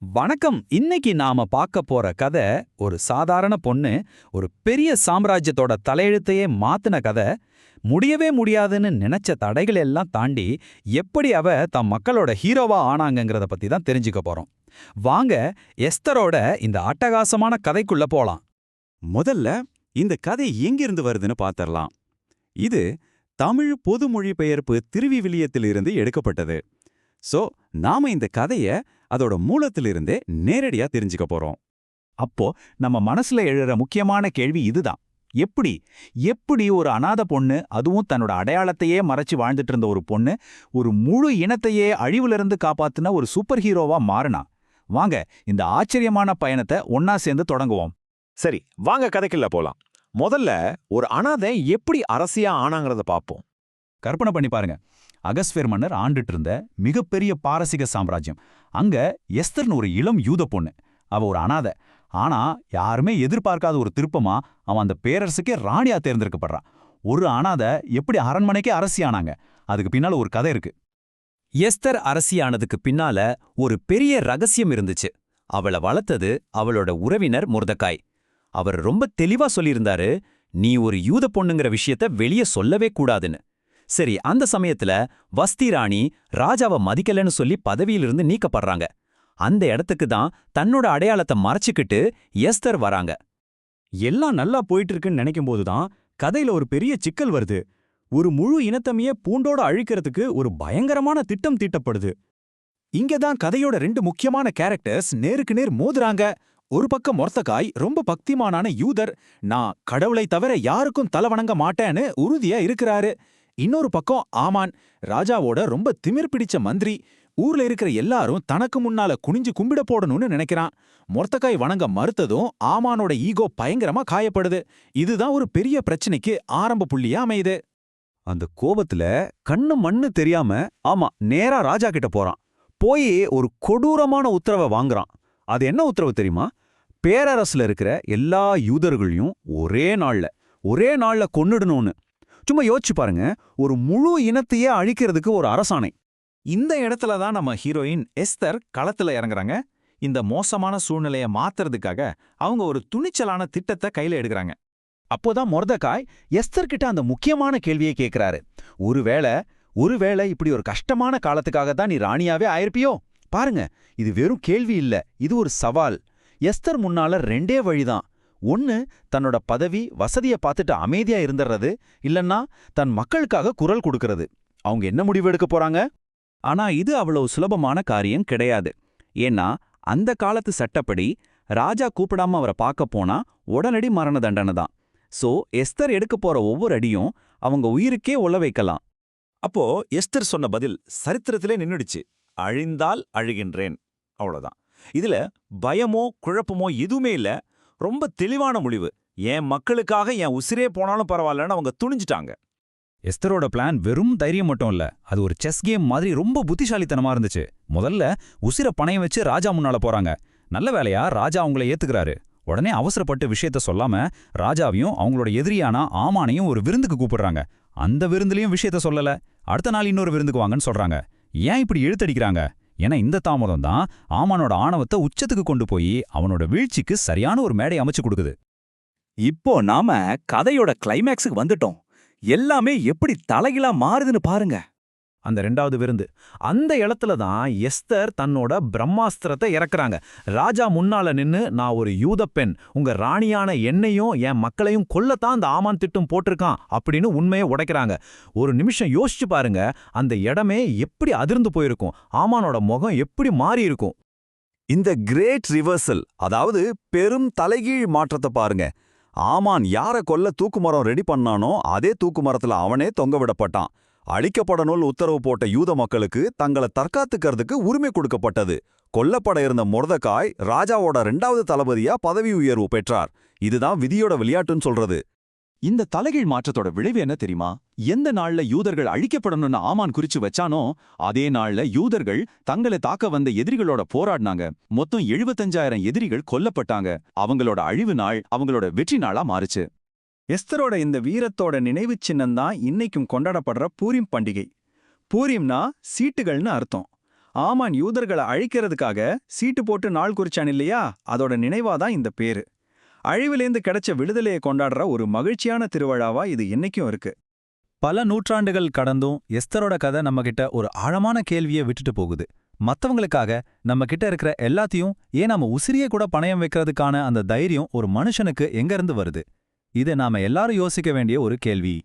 வணக்கம். இன்னைக்கு நாம பார்க்க போற கதை ஒரு சாதாரண பொண்ணு ஒரு பெரிய சாம்ராஜ்யத்தோட தலையெழுத்தையே மாத்துன கதை. முடியவே முடியாதுன்னு நினைச்ச தடைகள் எல்லாம் தாண்டி எப்படி அவ தம் மக்களோட ஹீரோவா ஆனாங்கங்கறத பத்தி தான் தெரிஞ்சுக்க போறோம். வாங்க எஸ்தரோட இந்த அட்டகாசமான கதைக்குள்ள போலாம். முதல்ல இந்த கதை எங்கிருந்து வருதுன்னு பார்த்தரலாம். இது தமிழ் பொது மொழிபெயர்ப்பு திருவிவிலியத்திலிருந்து எடுக்கப்பட்டது. சோ நாம இந்த கதைய அதோட மூலத்திலிருந்தே நேரடியா தெரிஞ்சுக்க போறோம். அப்போ நம்ம மனசுல எழுற முக்கியமான கேள்வி இதுதான். எப்படி ஒரு அனாதை பொண்ணு, அதுவும் தன்னோட அடையாளத்தையே மறைச்சு வாழ்ந்துட்டு இருந்த ஒரு பொண்ணு, ஒரு முழு இனத்தையே அழிவுல காப்பாத்துன ஒரு சூப்பர் ஹீரோவா மாறினா? வாங்க இந்த ஆச்சரியமான பயணத்தை ஒன்னா சேர்ந்து தொடங்குவோம். சரி, வாங்க கதைக்குள்ள போலாம். முதல்ல ஒரு அனாதை எப்படி அரசியா ஆனாங்கிறத பாப்போம். கற்பனை பண்ணி பாருங்க. அகஸ்வேர் மன்னர் ஆண்டுட்டு இருந்த மிகப்பெரிய பாரசீக சாம்ராஜ்யம். அங்க எஸ்தர்னு ஒரு இளம் யூத பொண்ணு. அவ ஒரு அனாதை. ஆனா யாருமே எதிர்பார்க்காத ஒரு திருப்பமா அவன் அந்த பேரரசுக்கே ராணியா தேர்ந்தெடுக்கப்படுறான். ஒரு அனாதை எப்படி அரண்மனைக்கே அரசியானாங்க? அதுக்கு பின்னால ஒரு கதை இருக்கு. எஸ்தர் அரசியானதுக்கு பின்னால ஒரு பெரிய ரகசியம் இருந்துச்சு. அவளை வளர்த்தது அவளோட உறவினர் மொர்தெகாய். அவர் ரொம்ப தெளிவா சொல்லியிருந்தாரு, நீ ஒரு யூத பொண்ணுங்கிற விஷயத்த வெளியே சொல்லவே கூடாதுன்னு. சரி, அந்த சமயத்துல வஸ்தி ராணி ராஜாவை மதிக்கலன்னு சொல்லி பதவியிலிருந்து நீக்கப்படுறாங்க. அந்த இடத்துக்கு தான் தன்னோட அடையாளத்தை மறைச்சுக்கிட்டு எஸ்தர் வராங்க. எல்லாம் நல்லா போயிட்டு இருக்குன்னு நினைக்கும் போதுதான் கதையில ஒரு பெரிய சிக்கல் வருது. ஒரு முழு இனத்தமையே பூண்டோட அழிக்கிறதுக்கு ஒரு பயங்கரமான திட்டம் தீட்டப்படுது. இங்கதான் கதையோட ரெண்டு முக்கியமான கேரக்டர்ஸ் நேருக்கு நேர் மோதுறாங்க. ஒரு பக்கம் மொர்தெகாய் ரொம்ப பக்திமானான யூதர், நான் கடவுளை தவிர யாருக்கும் தலை வணங்க மாட்டேன்னு உறுதியா இருக்கிறாரு. இன்னொரு பக்கம் ஆமான், ராஜாவோட ரொம்ப திமிர் பிடிச்ச மந்திரி. ஊர்ல இருக்கிற எல்லாரும் தனக்கு முன்னால குனிஞ்சு கும்பிட போடணும்னு நினைக்கிறான். மொர்தெகாய் வணங்க மறுத்ததும் ஆமானோட ஈகோ பயங்கரமா காயப்படுது. இதுதான் ஒரு பெரிய பிரச்சனைக்கு ஆரம்ப புள்ளியா அமையுது. அந்த கோபத்துல கண்ணு மண்ணு தெரியாம நேரா ராஜா கிட்ட போறான். போய் ஒரு கொடூரமான உத்தரவை வாங்குறான். அது என்ன உத்தரவு தெரியுமா? பேரரசுல இருக்கிற எல்லா யூதர்களையும் ஒரே நாள்ல கொன்னுடணும்னு. சும்மா யோசிச்சு பாருங்க, ஒரு முழு இனத்தையே அழிக்கிறதுக்கு ஒரு அரசாணை. இந்த இடத்துல தான் நம்ம ஹீரோயின் எஸ்தர் களத்துல இறங்குறாங்க. இந்த மோசமான சூழ்நிலையை மாத்துறதுக்காக அவங்க ஒரு துணிச்சலான திட்டத்தை கையில எடுக்கிறாங்க. அப்போதான் மொர்தெகாய் எஸ்தர் கிட்ட அந்த முக்கியமான கேள்வியை கேட்கிறாரு. ஒருவேளை இப்படி ஒரு கஷ்டமான காலத்துக்காக தான் நீ ராணியாவே ஆயிருப்பியோ? பாருங்க, இது வெறும் கேள்வி இல்ல, இது ஒரு சவால். எஸ்தர் முன்னால ரெண்டே வழிதான். ஒன்னு தன்னோட பதவி வசதிய பார்த்துட்டு அமைதியா இருந்துறது, இல்லன்னா தன் மக்களுக்காக குரல் கொடுக்கறது. அவங்க என்ன முடிவு எடுக்க போறாங்க? ஆனா இது அவ்வளவு சுலபமான காரியம் கிடையாது. ஏன்னா அந்த காலத்து சட்டப்படி ராஜா கூப்பிடாம அவரை பார்க்க போனா உடனடி மரண தண்டனை தான். சோ எஸ்தர் எடுக்க போற ஒவ்வொரு அடியும் அவங்க உயிருக்கே உள்ள வைக்கலாம். அப்போ எஸ்தர் சொன்ன பதில் சரித்திரத்திலே நின்னுடுச்சு. அழிந்தால் அழுகின்றேன், அவ்வளவுதான். இதுல பயமோ குழப்பமோ எதுவுமே இல்ல. ரொம்ப தெளிவான முடிவு. என் மக்களுக்காக என் உசிரே போனாலும் பரவாயில்லன்னு அவங்க துணிஞ்சிட்டாங்க. எஸ்தரோட பிளான் வெறும் தைரியம் மட்டும் இல்ல, அது ஒரு செஸ் கேம் மாதிரி ரொம்ப புத்திசாலித்தனமா இருந்துச்சு. முதல்ல உசிர பணையம் வச்சு ராஜா முன்னால போறாங்க. நல்ல வேலையா ராஜா அவங்கள ஏத்துக்கிறாரு. உடனே அவசரப்பட்டு விஷயத்த சொல்லாம ராஜாவையும் அவங்களோட எதிரியான ஆமானையும் ஒரு விருந்துக்கு கூப்பிடுறாங்க. அந்த விருந்துலயும் விஷயத்த சொல்லல. அடுத்த நாள் இன்னொரு விருந்துக்கு வாங்கன்னு சொல்றாங்க. ஏன் இப்படி இழுத்தடிக்கிறாங்க? ஏன்னா இந்த தாமதம் தான் ஆமானோட ஆணவத்தை உச்சத்துக்கு கொண்டு போய் அவனோட வீழ்ச்சிக்கு சரியான ஒரு மேடை அமைச்சு கொடுக்குது. இப்போ நாம கதையோட கிளைமேக்ஸுக்கு வந்துட்டோம். எல்லாமே எப்படி தலைகீழா மாறுதுன்னு பாருங்க. அந்த ரெண்டாவது விருந்து, அந்த இடத்துல தான் எஸ்தர் தன்னோட பிரம்மாஸ்திரத்தை இறக்குறாங்க. ராஜா முன்னால நின்னு, நான் ஒரு யூத பெண், உங்க ராணியான என்னையும் என் மக்களையும் கொல்லத்தான் அந்த ஆமான் திட்டம் போட்டிருக்கான் அப்படின்னு உண்மையை உடைக்கிறாங்க. ஒரு நிமிஷம் யோசிச்சு பாருங்க, அந்த இடமே எப்படி அதிர்ந்து போயிருக்கும். ஆமானோட முகம் எப்படி மாறி இருக்கும். இந்த கிரேட் ரிவர்சல், அதாவது பெரும் தலைகீழ் மாற்றத்தை பாருங்க. ஆமான் யார கொல்ல தூக்குமரம் ரெடி பண்ணானோ அதே தூக்குமரத்துல அவனே தொங்க விடப்பட்டான். அழிக்கப்படணும்னு உத்தரவு போட்ட யூத மக்களுக்கு தங்களை தற்காத்துக்கிறதுக்கு உரிமை கொடுக்கப்பட்டது. கொல்லப்பட இருந்த மொர்தெகாய் ராஜாவோட 2வது தளபதியா பதவி உயர்வு பெற்றார். இதுதான் விதியோட விளையாட்டுன்னு சொல்றது. இந்த தலைகீழ் மாற்றத்தோட விளைவு என்ன தெரியுமா? எந்த நாள்ல யூதர்கள் அழிக்கப்படணும்னு ஆமான் குறிச்சு வச்சானோ அதே நாள்ல யூதர்கள் தங்களை தாக்க வந்த எதிரிகளோட போராடினாங்க. மொத்தம் 75,000 எதிரிகள் கொல்லப்பட்டாங்க. அவங்களோட அழிவு நாள் அவங்களோட வெற்றி நாளா மாறுச்சு. எஸ்தரோட இந்த வீரத்தோட நினைவு சின்னம்தான் இன்னைக்கும் கொண்டாடப்படுற பூரிம் பண்டிகை. பூரிம்னா சீட்டுகள்னு அர்த்தம். ஆமான் யூதர்களை அழிக்கிறதுக்காக சீட்டு போட்டு நாள் குறிச்சான் இல்லையா, அதோட நினைவாதான் இந்த பேரு. அழிவிலேந்து கிடைச்ச விடுதலையை கொண்டாடுற ஒரு மகிழ்ச்சியான திருவிழாவா இது என்னைக்கும் இருக்கு. பல நூற்றாண்டுகள் கடந்தும் எஸ்தரோட கதை நம்மகிட்ட ஒரு ஆழமான கேள்வியை விட்டுட்டு போகுது. மத்தவங்களுக்காக நம்ம கிட்ட இருக்கிற எல்லாத்தையும், ஏன் நாம உசிரியை கூட பணயம் வைக்கிறதுக்கான அந்த தைரியம் ஒரு மனுஷனுக்கு எங்க இருந்து வருது? இது நாம எல்லாரும் யோசிக்க வேண்டிய ஒரு கேள்வி.